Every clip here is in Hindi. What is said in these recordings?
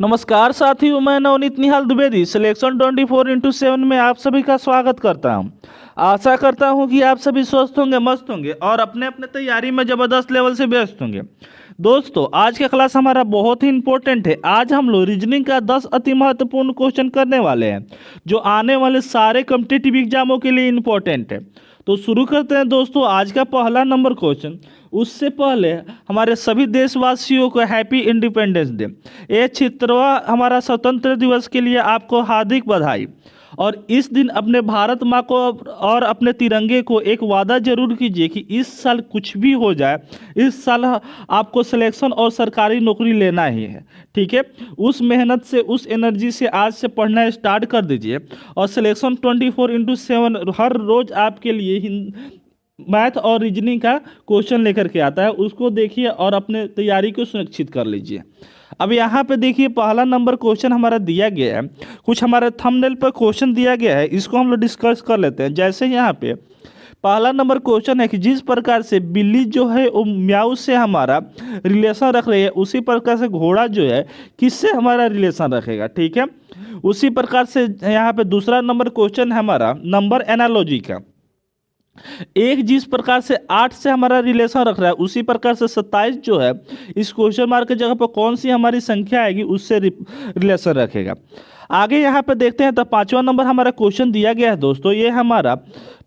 नमस्कार साथियों, मैं नवनीत निहाल द्विवेदी सिलेक्शन 24x7 में आप सभी का स्वागत करता हूं। आशा करता हूं कि आप सभी स्वस्थ होंगे, मस्त होंगे और अपने अपने तैयारी में ज़बरदस्त लेवल से व्यस्त होंगे। दोस्तों, आज का क्लास हमारा बहुत ही इंपॉर्टेंट है। आज हम लोग रीजनिंग का 10 अति महत्वपूर्ण क्वेश्चन करने वाले हैं, जो आने वाले सारे कॉम्पिटिटिव एग्जामों के लिए इंपॉर्टेंट है। तो शुरू करते हैं दोस्तों आज का पहला नंबर क्वेश्चन। उससे पहले हमारे सभी देशवासियों को हैप्पी इंडिपेंडेंस डे। ये 76वां हमारा स्वतंत्र दिवस के लिए आपको हार्दिक बधाई। और इस दिन अपने भारत माँ को और अपने तिरंगे को एक वादा जरूर कीजिए कि इस साल कुछ भी हो जाए, इस साल आपको सिलेक्शन और सरकारी नौकरी लेना ही है। ठीक है, उस मेहनत से, उस एनर्जी से आज से पढ़ना स्टार्ट कर दीजिए। और सिलेक्शन 24x7 हर रोज़ आपके लिए मैथ और रीजनिंग का क्वेश्चन लेकर के आता है, उसको देखिए और अपने तैयारी को सुनिश्चित कर लीजिए। अब यहाँ पे देखिए पहला नंबर क्वेश्चन हमारा दिया गया है, कुछ हमारे थंबनेल पर क्वेश्चन दिया गया है, इसको हम लोग डिस्कस कर लेते हैं। जैसे यहाँ पे पहला नंबर क्वेश्चन है कि जिस प्रकार से बिल्ली जो है वो म्याऊ से हमारा रिलेशन रख रही है, उसी प्रकार से घोड़ा जो है किससे हमारा रिलेशन रखेगा। ठीक है, उसी प्रकार से यहाँ पे दूसरा नंबर क्वेश्चन है हमारा नंबर एनालॉजी का। एक जिस प्रकार से 8 से हमारा रिलेशन रख रहा है, उसी प्रकार से 27 जो है इस क्वेश्चन मार्क की जगह पर कौन सी हमारी संख्या आएगी उससे रिलेशन रखेगा। आगे यहाँ पे देखते हैं तो पांचवा नंबर हमारा क्वेश्चन दिया गया है दोस्तों, ये हमारा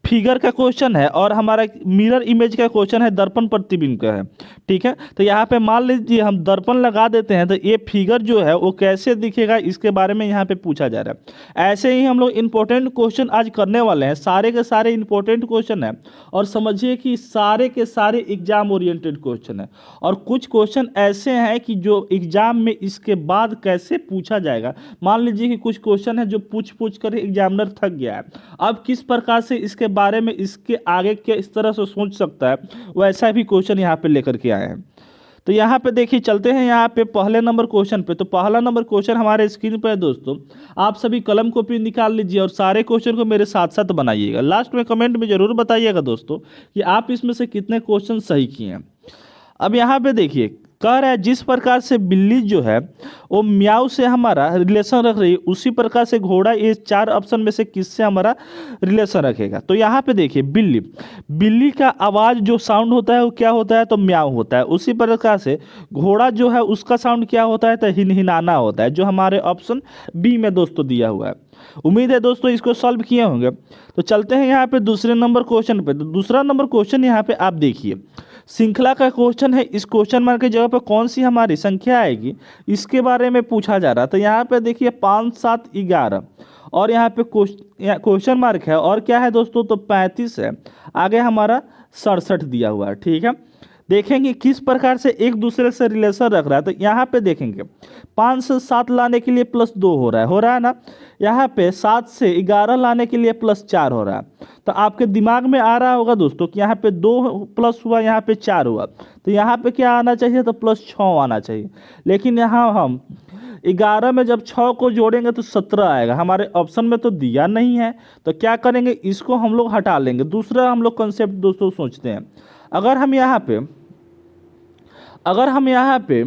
फिगर का क्वेश्चन है और हमारा मिरर इमेज का क्वेश्चन है, दर्पण प्रतिबिंब का है। ठीक है, तो यहाँ पे मान लीजिए हम दर्पण लगा देते हैं तो ये फिगर जो है वो कैसे दिखेगा इसके बारे में यहाँ पे पूछा जा रहा है। ऐसे ही हम लोग इंपॉर्टेंट क्वेश्चन आज करने वाले हैं, सारे के सारे इंपॉर्टेंट क्वेश्चन है और समझिए कि सारे के सारे एग्जाम ओरिएंटेड क्वेश्चन है। और कुछ क्वेश्चन ऐसे हैं कि जो एग्जाम में इसके बाद कैसे पूछा जाएगा। मान लीजिए कि कुछ क्वेश्चन है जो पूछ कर एग्जामिनर थक गया है, अब किस प्रकार से इसके बारे में इसके आगे के इस तरह से सोच सकता है, वैसा भी क्वेश्चन यहाँ पे लेकर के आए हैं। तो यहाँ पे देखिए चलते हैं यहाँ पे पहले नंबर क्वेश्चन पे। तो पहला नंबर क्वेश्चन हमारे स्क्रीन पर है दोस्तों, आप सभी कलम कॉपी निकाल लीजिए और सारे क्वेश्चन को मेरे साथ साथ बनाइएगा। लास्ट में कमेंट में जरूर बताइएगा दोस्तों कि आप इसमें से कितने क्वेश्चन सही किए हैं। अब यहाँ पे देखिए कह रहा है जिस प्रकार से बिल्ली जो है वो म्याऊ से हमारा रिलेशन रख रही है, उसी प्रकार से घोड़ा, ये चार ऑप्शन में से किससे हमारा रिलेशन रखेगा। तो यहाँ पे देखिए बिल्ली, बिल्ली का आवाज़ जो साउंड होता है वो क्या होता है, तो म्याऊ होता है। उसी प्रकार से घोड़ा जो है उसका साउंड क्या होता है, तो हिनहिनाना होता है, जो हमारे ऑप्शन बी में दोस्तों दिया हुआ है। उम्मीद है दोस्तों इसको सॉल्व किए होंगे। तो चलते हैं यहाँ पे दूसरे नंबर क्वेश्चन पे। तो दूसरा नंबर क्वेश्चन यहाँ पे आप देखिए श्रृंखला का क्वेश्चन है, इस क्वेश्चन मार्क की जगह पर कौन सी हमारी संख्या आएगी इसके बारे में पूछा जा रहा। तो यहाँ पे देखिए 5, 7, 11 और यहाँ पे क्वेश्चन मार्क है और क्या है दोस्तों, तो 35 है, आगे हमारा 67 दिया हुआ है। ठीक है, देखेंगे किस प्रकार से एक दूसरे से रिलेशन रख रहा है। तो यहाँ पे देखेंगे 5 से 7 लाने के लिए +2 हो रहा है ना। यहाँ पे 7 से 11 लाने के लिए +4 हो रहा है। तो आपके दिमाग में आ रहा होगा दोस्तों कि यहाँ पे 2 प्लस हुआ, यहाँ पे 4 हुआ, तो यहाँ पे क्या आना चाहिए, तो +6 आना चाहिए। लेकिन यहाँ हम 11 में जब 6 को जोड़ेंगे तो 17 आएगा, हमारे ऑप्शन में तो दिया नहीं है। तो क्या करेंगे, इसको हम लोग हटा लेंगे। दूसरा हम लोग कंसेप्ट दोस्तों सोचते हैं, अगर हम यहाँ पे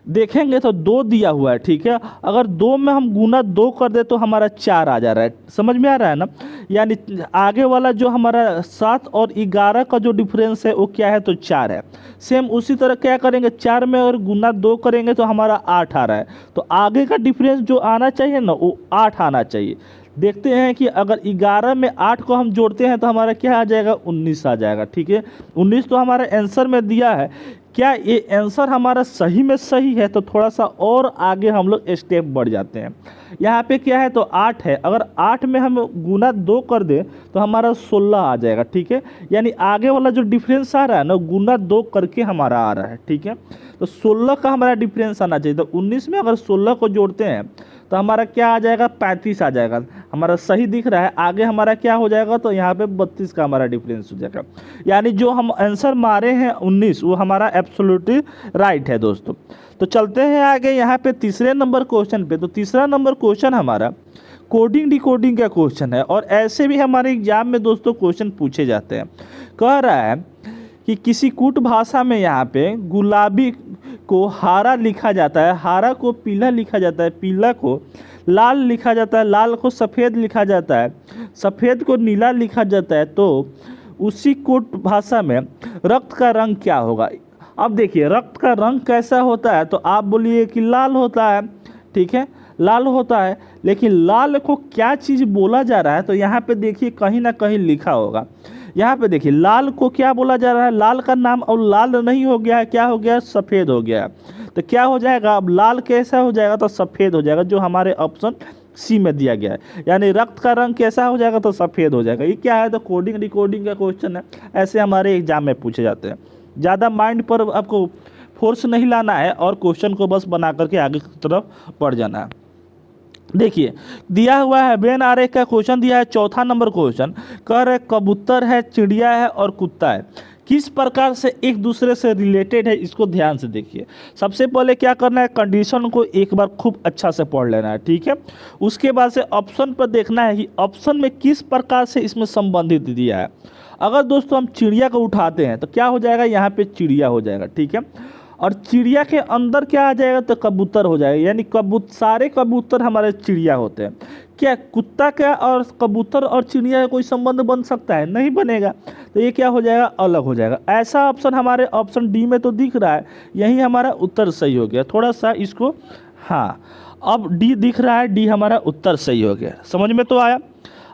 देखेंगे तो 2 दिया हुआ है। ठीक है, अगर 2 में हम गुना 2 कर दे तो हमारा 4 आ जा रहा है। समझ में आ रहा है ना, यानी आगे वाला जो हमारा 7 और 11 का जो डिफरेंस है वो क्या है, तो 4 है। सेम उसी तरह क्या करेंगे, 4 में और गुना 2 करेंगे तो हमारा 8 आ रहा है। तो आगे का डिफरेंस जो आना चाहिए ना वो 8 आना चाहिए। देखते हैं कि अगर 11 में 8 को हम जोड़ते हैं तो हमारा क्या आ जाएगा, 19 आ जाएगा। ठीक है, 19 तो हमारा आंसर में दिया है। क्या ये आंसर हमारा सही में सही है, तो थोड़ा सा और आगे हम लोग स्टेप बढ़ जाते हैं। यहाँ पे क्या है, तो 8 है, अगर 8 में हम गुना 2 कर दें तो हमारा 16 आ जाएगा। ठीक है, यानी आगे वाला जो डिफरेंस आ रहा है ना गुना 2 करके हमारा आ रहा है। ठीक है, तो 16 का हमारा डिफरेंस आना चाहिए। तो 19 में अगर 16 को जोड़ते हैं तो हमारा क्या आ जाएगा, 35 आ जाएगा। हमारा सही दिख रहा है, आगे हमारा क्या हो जाएगा, तो यहाँ पे 32 का हमारा डिफरेंस हो जाएगा। यानी जो हम आंसर मारे हैं 19 वो हमारा एब्सोल्युटली राइट है दोस्तों। तो चलते हैं आगे यहाँ पे तीसरे नंबर क्वेश्चन पे। तो तीसरा नंबर क्वेश्चन हमारा कोडिंग डिकोडिंग का क्वेश्चन है और ऐसे भी हमारे एग्जाम में दोस्तों क्वेश्चन पूछे जाते हैं। कह रहा है कि किसी कूट भाषा में यहाँ पे गुलाबी को हरा लिखा जाता है, हरा को पीला लिखा जाता है, पीला को लाल लिखा जाता है, लाल को सफ़ेद लिखा जाता है, सफ़ेद को नीला लिखा जाता है, तो उसी कोट भाषा में रक्त का रंग क्या होगा। अब देखिए रक्त का रंग कैसा होता है, तो आप बोलिए कि लाल होता है, ठीक है, लाल होता है। लेकिन लाल को क्या चीज़ बोला जा रहा है, तो यहाँ पे देखिए कहीं ना कहीं लिखा होगा। यहाँ पे देखिए लाल को क्या बोला जा रहा है, लाल का नाम और लाल नहीं हो गया है, क्या हो गया है, सफ़ेद हो गया है। तो क्या हो जाएगा, अब लाल कैसा हो जाएगा, तो सफ़ेद हो जाएगा, जो हमारे ऑप्शन सी में दिया गया है। यानी रक्त का रंग कैसा हो जाएगा, तो सफ़ेद हो जाएगा। ये क्या है, तो कोडिंग रिकॉर्डिंग का क्वेश्चन है, ऐसे हमारे एग्जाम में पूछे जाते हैं। ज़्यादा माइंड पर आपको फोर्स नहीं लाना है और क्वेश्चन को बस बना करके आगे की तरफ बढ़ जाना है। देखिए दिया हुआ है बेन आरेख का क्वेश्चन दिया है, चौथा नंबर क्वेश्चन कह रहे कबूतर है, चिड़िया है और कुत्ता है, किस प्रकार से एक दूसरे से रिलेटेड है, इसको ध्यान से देखिए। सबसे पहले क्या करना है, कंडीशन को एक बार खूब अच्छा से पढ़ लेना है, ठीक है। उसके बाद से ऑप्शन पर देखना है कि ऑप्शन में किस प्रकार से इसमें संबंधित दिया है। अगर दोस्तों हम चिड़िया को उठाते हैं तो क्या हो जाएगा, यहाँ पे चिड़िया हो जाएगा, ठीक है। और चिड़िया के अंदर क्या आ जाएगा, तो कबूतर हो जाएगा, यानी सारे कबूतर हमारे चिड़िया होते हैं। क्या कुत्ता का और कबूतर और चिड़िया का कोई संबंध बन सकता है, नहीं बनेगा। तो ये क्या हो जाएगा, अलग हो जाएगा। ऐसा ऑप्शन हमारे ऑप्शन डी में तो दिख रहा है, यही हमारा उत्तर सही हो गया। थोड़ा सा इसको, हाँ अब डी दिख रहा है, डी हमारा उत्तर सही हो गया। समझ में तो आया।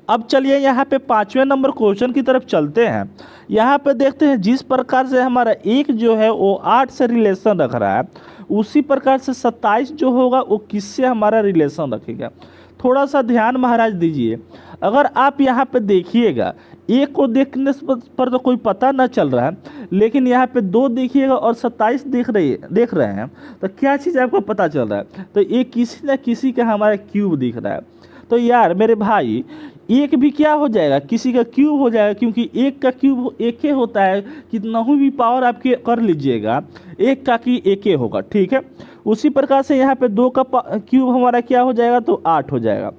अब चलिए यहाँ पे 5वें नंबर क्वेश्चन की तरफ चलते हैं। यहाँ पे देखते हैं जिस प्रकार से हमारा एक जो है वो 8 से रिलेशन रख रहा है, उसी प्रकार से 27 जो होगा वो किससे हमारा रिलेशन रखेगा। थोड़ा सा ध्यान महाराज दीजिए। अगर आप यहाँ पे देखिएगा, एक को देखने पर तो कोई पता ना चल रहा है, लेकिन यहाँ पे 2 देखिएगा और 27 देख रहे हैं, तो क्या चीज़ आपको पता चल रहा है, तो ये किसी न किसी का हमारा क्यूब दिख रहा है। तो यार मेरे भाई एक भी क्या हो जाएगा, किसी का क्यूब हो जाएगा, क्योंकि एक का क्यूब एक ही होता है, कितना भी पावर आपके कर लीजिएगा, एक का की एक ही होगा, ठीक है। उसी प्रकार से यहाँ पे 2 का क्यूब हमारा क्या हो जाएगा, तो 8 हो जाएगा।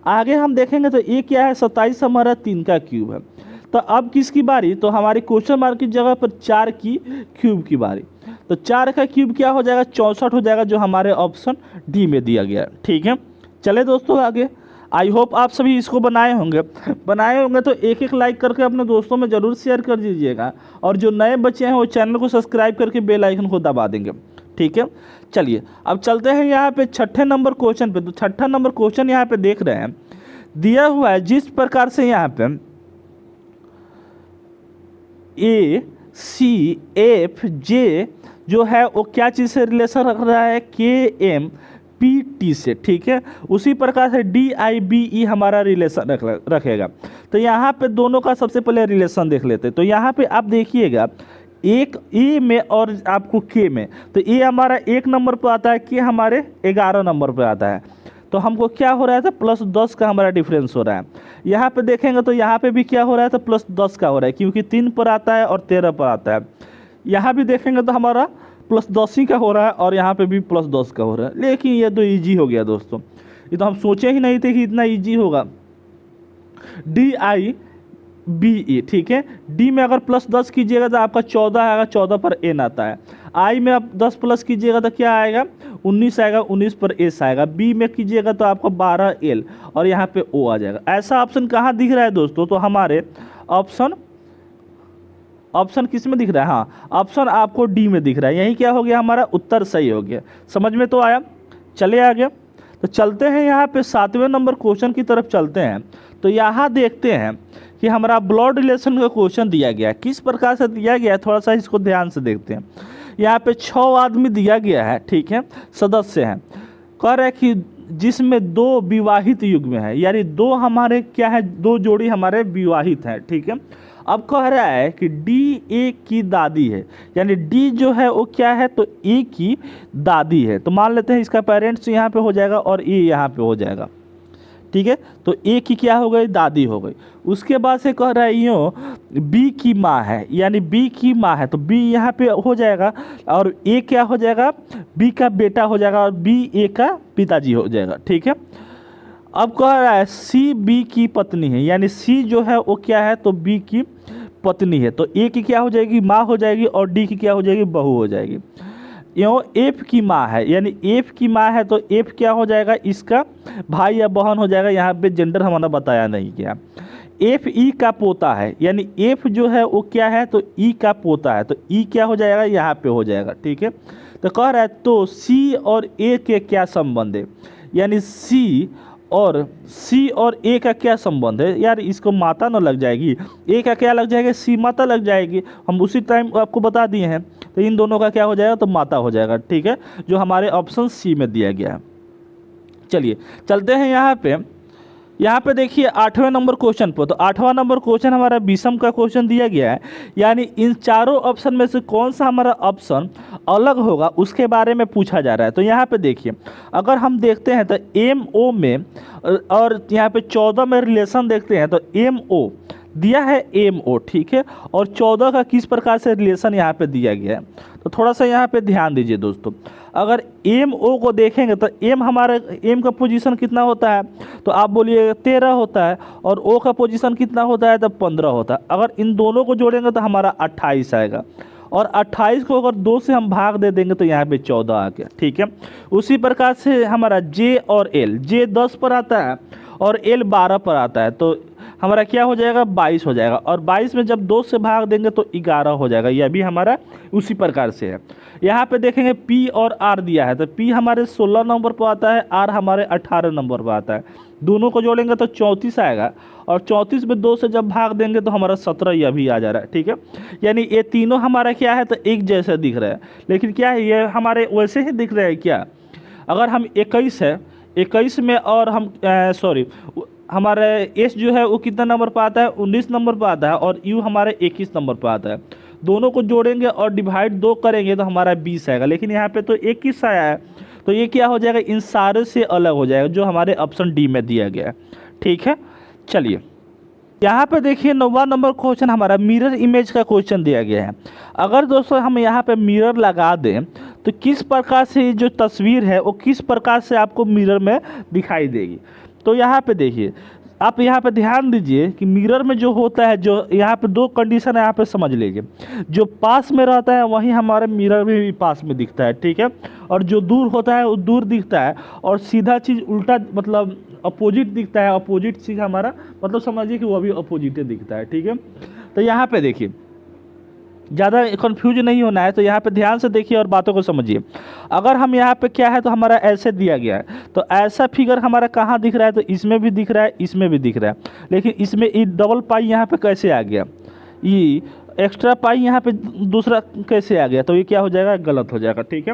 आगे हम देखेंगे तो ये क्या है, 27 हमारा 3 का क्यूब है। तो अब किसकी बारी, तो हमारी क्वेश्चन मार्क की जगह पर 4 की क्यूब की बारी। तो 4 का क्यूब क्या हो जाएगा, 64 हो जाएगा, जो हमारे ऑप्शन डी में दिया गया है, ठीक है। चले दोस्तों आगे। आई होप आप सभी इसको बनाए होंगे तो एक लाइक करके अपने दोस्तों में ज़रूर शेयर कर दीजिएगा, और जो नए बच्चे हैं वो चैनल को सब्सक्राइब करके बेल आइकन को दबा देंगे, ठीक है। चलिए अब चलते हैं यहाँ पे 6ठे नंबर क्वेश्चन पे। तो 6ठा नंबर क्वेश्चन यहाँ पे देख रहे हैं, दिया हुआ है जिस प्रकार से यहाँ पे ACFJ जो है वो क्या चीज़ से रिलेशन रख रहा है, KMPT से, ठीक है। उसी प्रकार से DIBE हमारा रिलेशन रखेगा। तो यहाँ पे दोनों का सबसे पहले रिलेशन देख लेते हैं। तो यहाँ पे आप देखिएगा, एक ए में और आपको के में, तो ए हमारा 1 नंबर पर आता है, के हमारे 11 नंबर पर आता है। तो हमको क्या हो रहा है, तो +10 का हमारा डिफरेंस हो रहा है। यहाँ पे देखेंगे तो यहाँ पे भी क्या हो रहा है, तो +10 का हो रहा है, क्योंकि 3 पर आता है और 13 पर आता है। यहाँ भी देखेंगे तो हमारा +10 ही का हो रहा है, और यहाँ पे भी +10 का हो रहा है। लेकिन ये तो ईजी हो गया दोस्तों, ये तो हम सोचे ही नहीं थे कि इतना ईजी होगा। DIBE, ठीक है। डी में अगर +10 कीजिएगा तो आपका 14 आएगा, 14 पर एन आता है। आई में आप 10 प्लस कीजिएगा तो क्या आएगा, 19 आएगा, 19 पर एस आएगा। बी में कीजिएगा तो आपका 12L और यहाँ पे ओ आ जाएगा। ऐसा ऑप्शन कहाँ दिख रहा है दोस्तों, तो हमारे ऑप्शन किस में दिख रहा है, हाँ ऑप्शन आपको डी में दिख रहा है। यही क्या हो गया, हमारा उत्तर सही हो गया। समझ में तो आया। चलिए आगे तो चलते हैं, यहाँ पे 7वें नंबर क्वेश्चन की तरफ चलते हैं। तो यहाँ देखते हैं कि हमारा ब्लड रिलेशन का क्वेश्चन दिया गया है, किस प्रकार से दिया गया है, थोड़ा सा इसको ध्यान से देखते हैं। यहाँ पे 6 आदमी दिया गया है, ठीक है, सदस्य हैं। कह रहे हैं कि जिसमें 2 विवाहित युग्म है, यानी 2 हमारे क्या है, 2 जोड़ी हमारे विवाहित हैं, ठीक है। अब कह रहा है कि डी ए की दादी है, यानी डी जो है वो क्या है, तो ए की दादी है। तो मान लेते हैं इसका पेरेंट्स यहाँ पे हो जाएगा और ए यहाँ पे हो जाएगा, ठीक है। तो ए की क्या हो गई, दादी हो गई। उसके बाद से कह रहा है यूँ बी की माँ है, यानी बी की माँ है, तो बी यहाँ पे हो जाएगा, और ए क्या हो जाएगा, बी का बेटा हो जाएगा, और बी ए का पिताजी हो जाएगा, ठीक है। अब कह रहा है सी बी की पत्नी है, यानी सी जो है वो क्या है, तो बी की पत्नी है। तो ए की क्या हो जाएगी, माँ हो जाएगी, और डी की क्या हो जाएगी, बहू हो जाएगी। यो एफ की माँ है, यानी एफ की माँ है तो एफ क्या हो जाएगा, इसका भाई या बहन हो जाएगा। यहाँ पे जेंडर हमारा बताया नहीं गया। एफ ई का पोता है, यानी एफ जो है वो क्या है, तो ई का पोता है, तो ई क्या हो जाएगा, यहाँ पे हो जाएगा। ठीक है, तो कह रहा है तो सी और ए के क्या संबंध है, यानी सी और ए का क्या संबंध है। यार इसको माता न लग जाएगी, ए का क्या लग जाएगा, सी माता लग जाएगी। हम उसी टाइम आपको बता दिए हैं, तो इन दोनों का क्या हो जाएगा, तो माता हो जाएगा। ठीक है, जो हमारे ऑप्शन सी में दिया गया है। चलिए चलते हैं यहाँ पे देखिए 8वें नंबर क्वेश्चन पर। तो 8वां नंबर क्वेश्चन हमारा विषम का क्वेश्चन दिया गया है, यानी इन चारों ऑप्शन में से कौन सा हमारा ऑप्शन अलग होगा उसके बारे में पूछा जा रहा है। तो यहाँ पे देखिए, अगर हम देखते हैं तो एम ओ में और यहाँ पे 14 में रिलेशन देखते हैं तो एम ओ दिया है एम ओ, ठीक है, और 14 का किस प्रकार से रिलेशन यहाँ पे दिया गया है। तो थोड़ा सा यहाँ पे ध्यान दीजिए दोस्तों। अगर एम ओ को देखेंगे तो एम हमारे एम का पोजीशन कितना होता है, तो आप बोलिए 13 होता है, और ओ का पोजीशन कितना होता है, तो 15 होता है। अगर इन दोनों को जोड़ेंगे तो हमारा 28 आएगा, और 28 को अगर 2 से हम भाग दे देंगे तो यहाँ पे 14 आ गया। ठीक है, उसी प्रकार से हमारा जे और एल, जे 10 पर आता है और एल 12 पर आता है, तो हमारा क्या हो जाएगा, 22 हो जाएगा, और 22 में जब 2 से भाग देंगे तो 11 हो जाएगा। यह भी हमारा उसी प्रकार से है। यहाँ पे देखेंगे पी और आर दिया है, तो पी हमारे 16 नंबर पर आता है, आर हमारे 18 नंबर पर आता है। दोनों को जोड़ेंगे तो 34 आएगा, और 34 में 2 से जब भाग देंगे तो हमारा 17 यह भी आ जा रहा है। ठीक है, यानी ये तीनों हमारा क्या है, तो एक जैसे दिख रहा है, लेकिन क्या है, ये हमारे वैसे ही दिख रहे हैं क्या। अगर हम 21 है, 21 में और हम हमारे एस जो है वो कितना नंबर पर आता है, 19 नंबर पर आता है, और यू हमारे 21 नंबर पर आता है। दोनों को जोड़ेंगे और डिवाइड 2 करेंगे तो हमारा 20 आएगा, लेकिन यहाँ पे तो 21 आया है, तो ये क्या हो जाएगा, इन सारे से अलग हो जाएगा, जो हमारे ऑप्शन डी में दिया गया है। ठीक है, चलिए यहाँ पे देखिए 9वां नंबर क्वेश्चन हमारा मिरर इमेज का क्वेश्चन दिया गया है। अगर दोस्तों हम यहाँ पे मिरर लगा दें तो किस प्रकार से जो तस्वीर है वो किस प्रकार से आपको मिरर में दिखाई देगी। तो यहाँ पे देखिए, आप यहाँ पे ध्यान दीजिए कि मिरर में जो होता है, जो यहाँ पे 2 कंडीशन है, यहाँ पे समझ लीजिए। जो पास में रहता है वही हमारे मिरर में भी पास में दिखता है, ठीक है, और जो दूर होता है वो दूर दिखता है, और सीधा चीज़ उल्टा मतलब अपोजिट दिखता है। अपोजिट चीज़ हमारा मतलब समझिए कि वो भी अपोजिट दिखता है। ठीक है, तो यहाँ पे देखिए, ज़्यादा कंफ्यूज नहीं होना है, तो यहाँ पे ध्यान से देखिए और बातों को समझिए। अगर हम यहाँ पे क्या है, तो हमारा ऐसे दिया गया है, तो ऐसा फिगर हमारा कहाँ दिख रहा है, तो इसमें भी दिख रहा है, इसमें भी दिख रहा है, लेकिन इसमें ये डबल पाई यहाँ पे कैसे आ गया, ये एक्स्ट्रा पाई यहाँ पे दूसरा कैसे आ गया, तो ये क्या हो जाएगा, गलत हो जाएगा। ठीक है,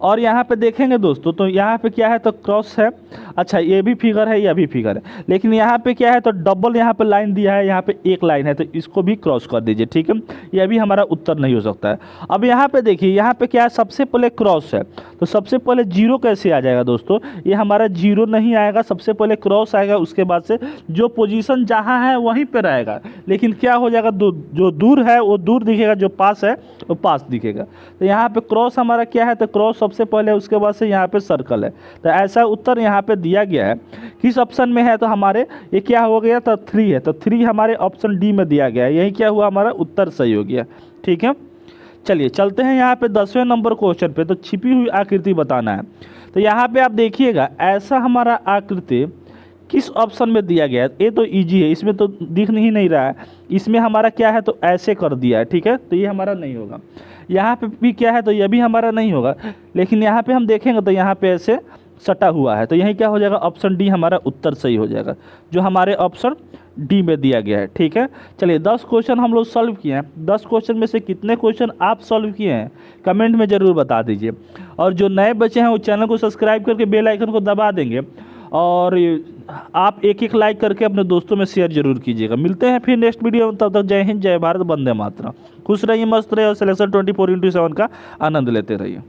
और यहाँ पे देखेंगे दोस्तों, तो यहाँ पे क्या है, तो क्रॉस है। अच्छा, ये भी फिगर है, यह भी फिगर है, लेकिन यहाँ पे क्या है, तो डबल यहाँ पे लाइन दिया है, यहाँ पे एक लाइन है, तो इसको भी क्रॉस कर दीजिए। ठीक है, यह भी हमारा उत्तर नहीं हो सकता है। अब यहाँ पे देखिए, यहाँ पे क्या है, सबसे पहले क्रॉस है, तो सबसे पहले जीरो कैसे आ जाएगा दोस्तों, ये हमारा जीरो नहीं आएगा, सबसे पहले क्रॉस आएगा, उसके बाद से जो पोजीशन जहाँ है वहीं पे रहेगा, लेकिन क्या हो जाएगा, जो दूर है वो दूर दिखेगा, जो पास है वो पास दिखेगा। तो यहाँ पे क्रॉस हमारा क्या है, तो क्रॉस सबसे पहले, उसके बाद से यहाँ पे सर्कल है। तो ऐसा उत्तर यहाँ पे दिया गया है। किस ऑप्शन में है, तो हमारे ये क्या हो गया, तो 3 है, तो 3 हमारे ऑप्शन डी में दिया गया है। यही क्या हुआ, हमारा उत्तर सही हो गया। ठीक है, चलिए चलते हैं यहाँ पे 10वें नंबर क्वेश्चन पे। तो छिपी हुई आकृति बताना है। तो यहाँ पे आप देखिएगा, ऐसा हमारा आकृति किस ऑप्शन में दिया गया है। ये तो इजी है, इसमें तो दिख नहीं रहा है, इसमें हमारा क्या है, तो ऐसे कर दिया है। ठीक है, तो ये हमारा नहीं होगा। यहाँ पे भी क्या है, तो यह भी हमारा नहीं होगा, लेकिन यहाँ पे हम देखेंगे तो यहाँ पे ऐसे सटा हुआ है, तो यही क्या हो जाएगा, ऑप्शन डी हमारा उत्तर सही हो जाएगा, जो हमारे ऑप्शन डी में दिया गया है। ठीक है, चलिए 10 क्वेश्चन हम लोग सॉल्व किए हैं। 10 क्वेश्चन में से कितने क्वेश्चन आप सॉल्व किए हैं कमेंट में ज़रूर बता दीजिए, और जो नए बच्चे हैं वो चैनल को सब्सक्राइब करके बेल आइकन को दबा देंगे, और आप एक लाइक करके अपने दोस्तों में शेयर जरूर कीजिएगा। मिलते हैं फिर नेक्स्ट वीडियो में, तब तक जय हिंद, जय भारत, वंदे मातरम। खुश रहिए, मस्त रहिए, और सिलेक्शन 24x7 का आनंद लेते रहिए।